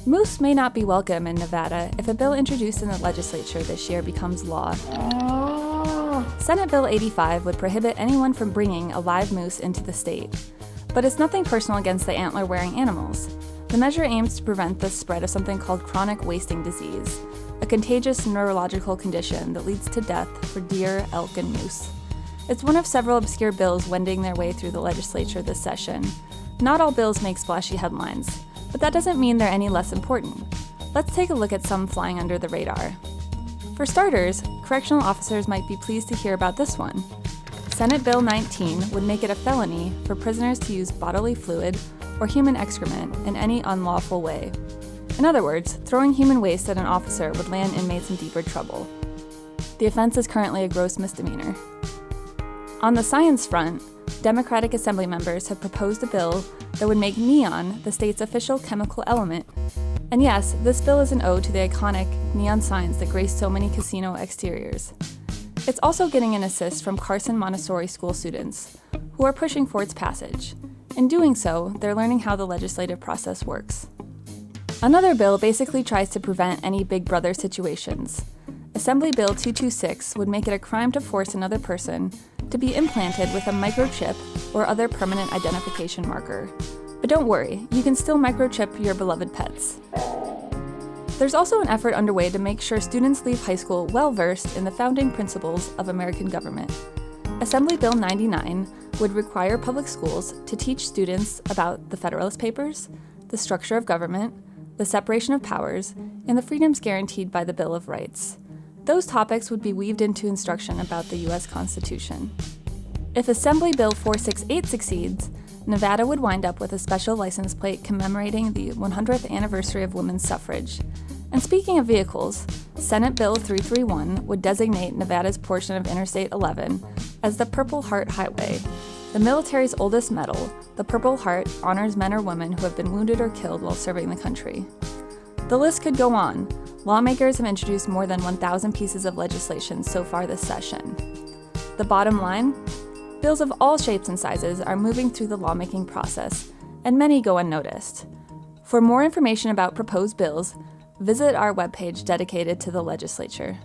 Moose may not be welcome in Nevada if a bill introduced in the legislature this year becomes law. Senate Bill 85 would prohibit anyone from bringing a live moose into the state. But it's nothing personal against the antler-wearing animals. The measure aims to prevent the spread of something called chronic wasting disease, a contagious neurological condition that leads to death for deer, elk, and moose. It's one of several obscure bills wending their way through the legislature this session. Not all bills make splashy headlines, but that doesn't mean they're any less important. Let's take a look at some flying under the radar. For starters, correctional officers might be pleased to hear about this one. Senate Bill 19 would make it a felony for prisoners to use bodily fluid or human excrement in any unlawful way. In other words, throwing human waste at an officer would land inmates in deeper trouble. The offense is currently a gross misdemeanor. On the science front, Democratic Assembly members have proposed a bill that would make neon the state's official chemical element. And yes, this bill is an ode to the iconic neon signs that grace so many casino exteriors. It's also getting an assist from Carson Montessori school students, who are pushing for its passage. In doing so, they're learning how the legislative process works. Another bill basically tries to prevent any Big Brother situations. Assembly Bill 226 would make it a crime to force another person to be implanted with a microchip or other permanent identification marker. But don't worry, you can still microchip your beloved pets. There's also an effort underway to make sure students leave high school well-versed in the founding principles of American government. Assembly Bill 99 would require public schools to teach students about the Federalist Papers, the structure of government, the separation of powers, and the freedoms guaranteed by the Bill of Rights. Those topics would be weaved into instruction about the U.S. Constitution. If Assembly Bill 468 succeeds, Nevada would wind up with a special license plate commemorating the 100th anniversary of women's suffrage. And speaking of vehicles, Senate Bill 331 would designate Nevada's portion of Interstate 11 as the Purple Heart Highway. The military's oldest medal, the Purple Heart honors men or women who have been wounded or killed while serving the country. The list could go on. Lawmakers have introduced more than 1,000 pieces of legislation so far this session. The bottom line? Bills of all shapes and sizes are moving through the lawmaking process, and many go unnoticed. For more information about proposed bills, visit our webpage dedicated to the legislature.